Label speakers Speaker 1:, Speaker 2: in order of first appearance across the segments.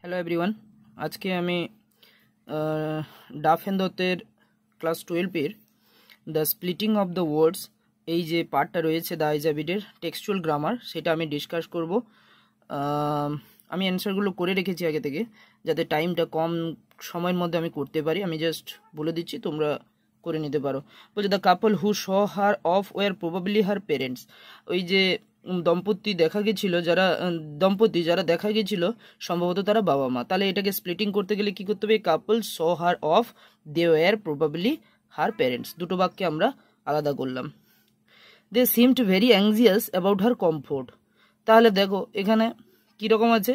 Speaker 1: Hello everyone, আজকে আমি Duff and দত্তের ক্লাস 12-এর the splitting of the words এই যে পার্টটা রয়েছে দ্য আইজাবিডের টেক্সচুয়াল গ্রামার, সেটা আমি ডিসকাস করব। আমি অ্যান্সারগুলো করে রেখেছি আগে থেকে, যাতে টাইমটা কম সময়ের মধ্যে আমি করতে পারি। আমি জাস্ট বলে দিচ্ছি, তোমরা করে নিতে পারো। বলছে the couple who saw her off were probably her parents. ওই যে দম্পতি যারা দেখা গেছিল সম্ভবত তারা বাবা মা। তাহলে এটাকে স্প্লিটিং করতে গেলে কি করতে হবে? Couple saw her off they were probably her parents. দুটো বাক্যে আমরা আলাদা করলাম। They seemed very anxious about her comfort. তাহলে দেখো এখানে কীরকম আছে,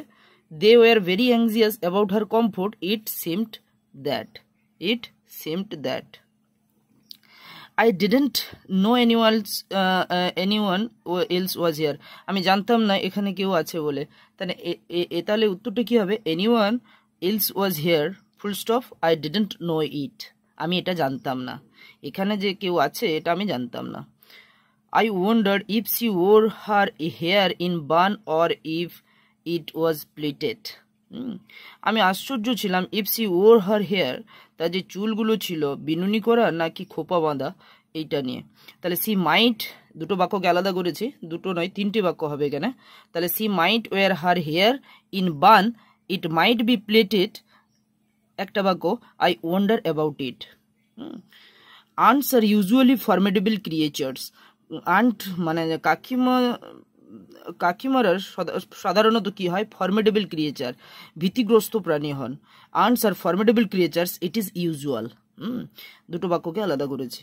Speaker 1: they were very anxious about her comfort, it seemed that. I didn't know anyone else was here. আমি জানতাম না এখানে কেউ আছে বলে। তাহলে উত্তরটা কি হবে? anyone else was here full stop, I didn't know it. আমি এটা জানতাম না, এখানে যে কেউ আছে এটা আমি জানতাম না। I wondered if she wore her hair in bun or if it was plaited. আমি আশ্চর্য ছিলাম if she wore her hair, তার যে চুলগুলো ছিল বিনুনি করা নাকি খোপা বাঁধা, এইটা নিয়ে। তাহলে সি মাইট, দুটো বাক্যকে আলাদা করেছি, দুটো নয় তিনটি বাক্য হবে এখানে। তাহলে she might wear her hair in bun, it might be plaited একটা বাক্য, I wonder about it. Ants are usually formidable creatures. Ant মানে কাকিমারা সাধারণত কি হয়? ফর্মেডেবল ক্রিয়েচার, ভীতিগ্রস্ত প্রাণী হন। Ants are formidable creatures, it is usual. দুটো বাক্যকে আলাদা করেছি।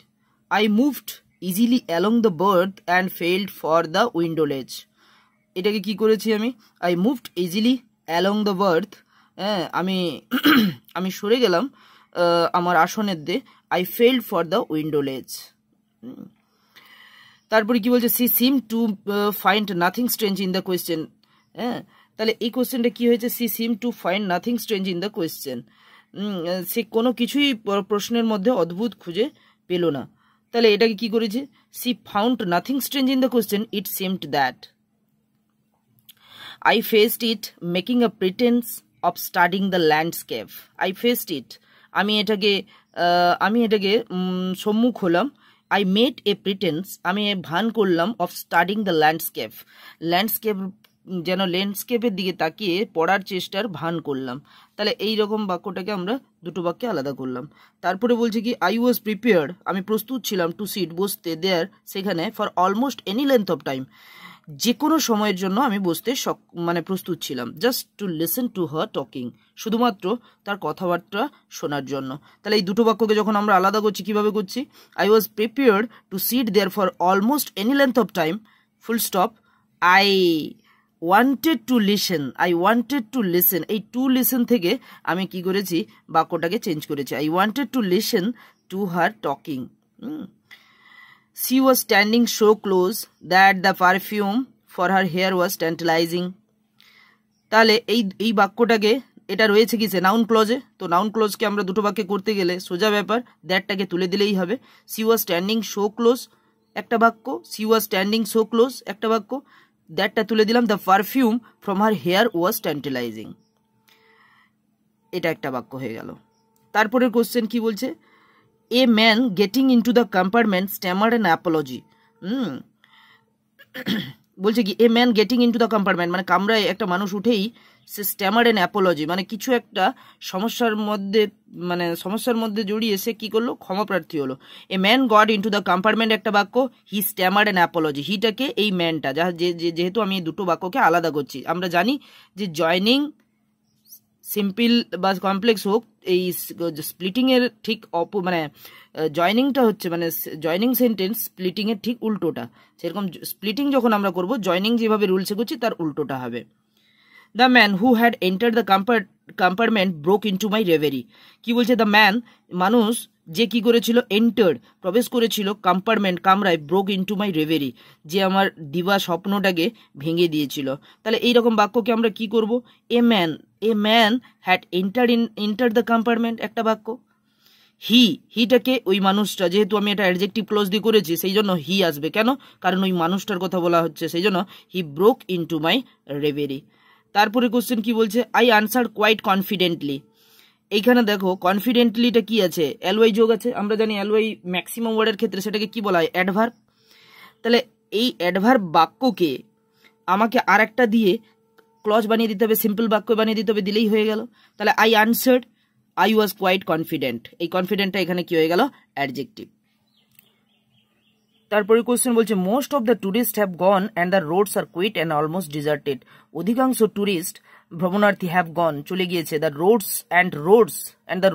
Speaker 1: I moved easily along the berth and felt for the window ledge. এটাকে কি করেছি আমি? I moved easily along the berth, আমি সরে গেলাম আমার আসনের দিয়ে। I felt for the window ledge. তারপরে কি বলছে? She seem to find nothing strange in the question. তাহলে এই কোয়েশ্চেনটা কি হয়েছে? She seem to find nothing strange in the question. সে কোনো কিছুই প্রশ্নের মধ্যে অদ্ভুত খুঁজে পেল না। তাহলে এটাকে কি করেছে? She found nothing strange in the question, it seemed that. I faced it making a pretence of studying the landscape. I faced it, আমি এটাকে সম্মুখ হলাম। আই মেড এ প্রিটেন্স, আমি ভান করলাম, অফ স্টাডিং দ্য ল্যান্ডস্কেপ, ল্যান্ডস্কেপের দিকে তাকিয়ে পড়ার চেষ্টার ভান করলাম। তাহলে এই রকম বাক্যটাকে আমরা দুটো বাক্যে আলাদা করলাম। তারপরে বলছে কি? আই ওয়াজ প্রিপেয়ার্ড, আমি প্রস্তুত ছিলাম, টু সিট বসতে, দেয়ার সেখানে, for almost any length of time, যে কোনো সময়ের জন্য আমি বসতে প্রস্তুত ছিলাম। Just two listen to her talking, শুধুমাত্র তার কথাবার্তা শোনার জন্য। তাহলে এই দুটো বাক্যকে যখন আমরা আলাদা করছি, কিভাবে করছি? I was prepared to sit there for almost any length of time, full stop. I wanted to listen, এই টু লিসেন থেকে আমি কি করেছি? বাক্যটাকে চেঞ্জ করেছি। I wanted to listen to her talking. She was standing so close that the perfume for her hair was tantalizing. তাহলে এই বাক্যটাকে, এটা রয়েছে কিসে? নাউন ক্লজে। তো নাউন ক্লজকে আমরা দুটো বাক্যে করতে গেলে সোজা ব্যাপার, দ্যাটটাকে তুলে দিলেই হবে। she was standing so close একটা বাক্য, she was standing so close একটা বাক্য, দ্যাটটা তুলে দিলাম, the perfume from her hair was tantalizing, এটা একটা বাক্য হয়ে গেল। তারপরের কোশ্চেন কি বলছে? A man getting into the compartment stammered an apology. বলছে কি? A man getting into the compartment মানে কামরায় একটা মানুষ উঠেই সে stammered an apology, মানে কিছু একটা সমস্যার মধ্যে জড়িয়ে সে কি করলো? ক্ষমা প্রার্থী হলো। A man got into the compartment একটা বাক্য, he stammered an apology, হিটাকে এই ম্যানটা, যেহেতু আমি এই দুটো বাক্যকে আলাদা করছি, আমরা জানি যে জয়নিং সিম্পল বা কমপ্লেক্স হোক, এই স্প্লিটিং এর ঠিক জয়নিংটা হচ্ছে জয়নিং সেন্টেন্স স্প্লিটিং এর ঠিক উল্টোটা। সেরকম স্প্লিটিং যখন আমরা করব, জয়নিং যেভাবে রুলসে করছি তার উল্টোটা হবে। The man who had entered the compartment broke into my reverie. কি বলছে? দ্য ম্যান মানুষ যে কি করেছিল? এন্টার্ড প্রবেশ করেছিল, কম্পার্টমেন্ট কামরায়, ব্রোক ইন্টু মাই রেভেরি যে আমার দিবা স্বপ্নটাকে ভেঙে দিয়েছিল। তাহলে এইরকম বাক্যকে আমরা কি করব? A man had entered the compartment একটা বাক্য। হিটাকে ওই মানুষটা, যেহেতু আমি এটা অ্যাডজেক্টিভ ক্লোজ দিয়ে করেছি সেই জন্য হি আসবে। কেন? কারণ ওই মানুষটার কথা বলা হচ্ছে, সেই জন্য হি ব্রোক ইন্টু মাই রেভেরি। তারপরে কোশ্চেন কি বলছে, আই আনসার কোয়াইট কনফিডেন্টলি। এইখানে দেখো কনফিডেন্টলিটা কি আছে, এলওয়াই যোগ আছে, আমরা জানি এলওয়াই ম্যাক্সিমাম ওয়ার্ডের ক্ষেত্রে সেটাকে কি বলা হয়, অ্যাডভার্ব। তাহলে এই অ্যাডভার্ব বাক্যকে আমাকে আর একটা দিয়ে ক্লজ বানিয়ে দিতে হবে, সিম্পল বাক্য বানিয়ে দিতে হবে, দিলেই হয়ে গেল। তাহলে I answered, I was quite confident, এই কনফিডেন্টটা এখানে কি হয়ে গেল, অ্যাডজেক্টিভ। তারপরে কোশ্চেন বলছে, most of the tourists have gone and the roads are quiet and almost deserted. অধিকাংশ ট্যুরিস্ট ভ্রমণার্থী হ্যাভ গন চলে গিয়েছে, দ্য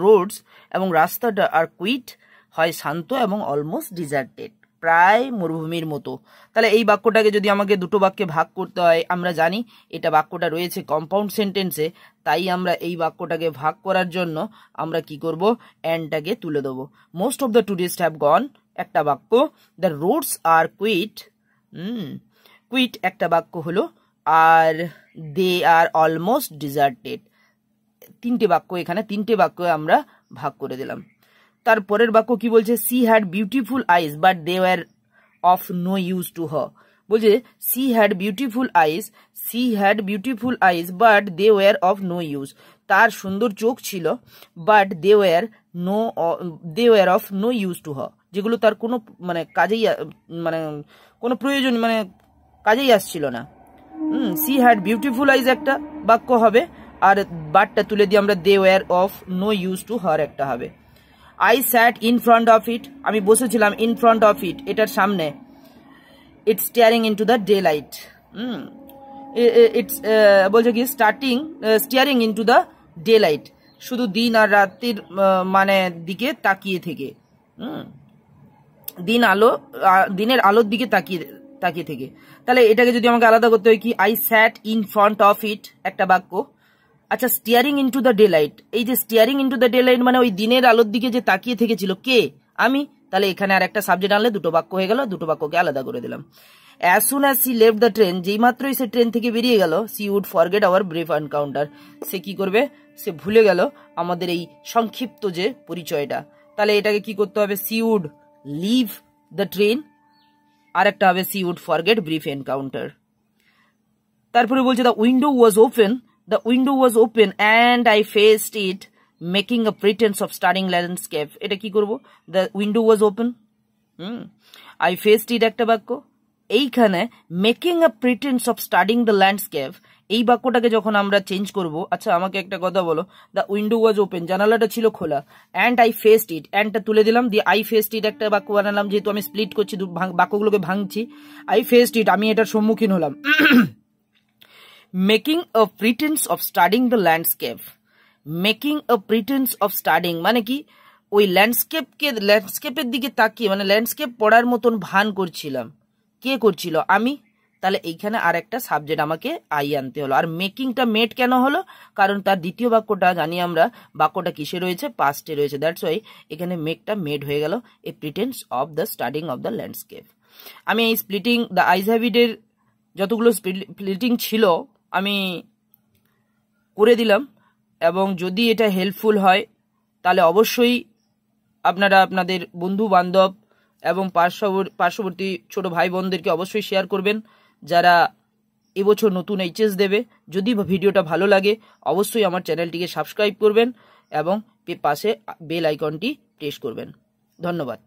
Speaker 1: রোডস এবং রাস্তাটা আর কুইট হয় শান্ত এবং অলমোস্ট ডিজার্টেড, প্রায় মরুভূমির মতো। তাহলে এই বাক্যটাকে যদি আমাকে দুটো বাক্যে ভাগ করতে হয়, আমরা জানি এটা বাক্যটা রয়েছে কম্পাউন্ড সেন্টেন্সে, তাই আমরা এই বাক্যটাকে ভাগ করার জন্য আমরা কি করব, অ্যান্ডটাকে তুলে দেবো। Most of the tourists have গন একটা বাক্য, দ্য রোডস আর কুইট একটা বাক্য হলো, আর দে আর অলমোস্ট ডিজার্টেড তিনটে বাক্য, এখানে তিনটে বাক্য আমরা ভাগ করে দিলাম। তারপরের বাক্য কি বলছে, she had beautiful eyes but they were of no use to her. বলছে she had beautiful eyes but they were of no use, তার সুন্দর চোখ ছিল, but they were of no use to her, যেগুলো তার কোনো মানে কাজেই মানে কোনো প্রয়োজন মানে কাজেই আসছিল না। সি হ্যাড বিউটিফুল আইজ একটা বাক্য হবে, আর বাটটা তুলে দিয়ে আমরা they were of no use to her একটা হবে। I sat in front of it, আমি বসেছিলাম ইন ফ্রন্ট অফ ইট, এটার সামনে। It's steering into the daylight, it's বলছে কি steering into the daylight, শুধু দিন আর রাত্রির মানে দিকে তাকিয়ে থেকে, দিনের আলোর দিকে তাকিয়ে থেকে। তাহলে এটাকে যদি আমাকে আলাদা করতে হয় কি, I sat in front of it একটা বাক্য। আচ্ছা, steering into the daylight, এই যে steering into the daylight মানে ওই দিনের আলোর দিকে যে তাকিয়ে থেকেছিল কে, আমি। তাহলে এখানে আর একটা সাবজেক্ট আনলে দুটো বাক্য হয়ে গেল, দুটো বাক্যকে আলাদা করে দিলাম। As soon as she left the train, যেই মাত্রই সে ট্রেন থেকে বেরিয়ে গেল, she would forget our brief encounter, সে কি করবে, সে ভুলে গেল আমাদের এই সংক্ষিপ্ত যে পরিচয়টা। তাহলে এটাকে কি করতে হবে, she would leave the train, আর একটা হবে she would forget brief encounter. তারপরে বলছে the window was open and I faced it making a pretence of studying landscape, এটা কি করব, the window was open, I faced it একটা বাক্য। এইখানে making a pretence of studying the landscape, এই বাক্যটাকে যখন আমরা চেঞ্জ করব, আচ্ছা আমাকে একটা কথা বলো, দ্য উইন্ডো ওয়াজ ওপেন, জানালাটা ছিল খোলা, অ্যান্ড আই ফেসড ইট, অ্যান্ডটা তুলে দিলাম, দিয়ে আই ফেসড ইট একটা বাক্য বানালাম, যেহেতু আমি স্প্লিট করছি, বাক্যগুলোকে ভাঙছি। আই ফেসড ইট, আমি এটার সম্মুখীন হলাম। Making a pretence of studying the landscape, making a pretence of studying মানে কি, ওই ল্যান্ডস্কেপের দিকে তাকিয়ে মানে ল্যান্ডস্কেপ পড়ার মতন ভান করছিলাম, কে করছিল, আমি। তাহলে এইখানে আর একটা সাবজেক্ট আমাকে আই আনতে হলো। আর মেকিংটা মেড কেন হলো, কারণ তার দ্বিতীয় বাক্যটা জানি আমরা, বাক্যটা কিসে রয়েছে, পাস্টে রয়েছে, দ্যাটস ওয়াই এখানে মেকটা মেড হয়ে গেল, a pretence of the studying of the landscape. আমি এই স্প্লিটিং দ্য আইজ হ্যাভিডের যতগুলো স্প্লিটিং ছিল আমি করে দিলাম, এবং যদি এটা হেল্পফুল হয় তাহলে অবশ্যই আপনারা আপনাদের বন্ধু বান্ধব এবং পার্শ্ববর্তী ছোট ভাই বোনদেরকে অবশ্যই শেয়ার করবেন, যারা এবছর নতুন এইচএস দেবে। যদি ভিডিওটা ভালো লাগে অবশ্যই আমার চ্যানেলটিকে সাবস্ক্রাইব করবেন এবং পাশে বেল আইকনটি প্রেস করবেন। ধন্যবাদ।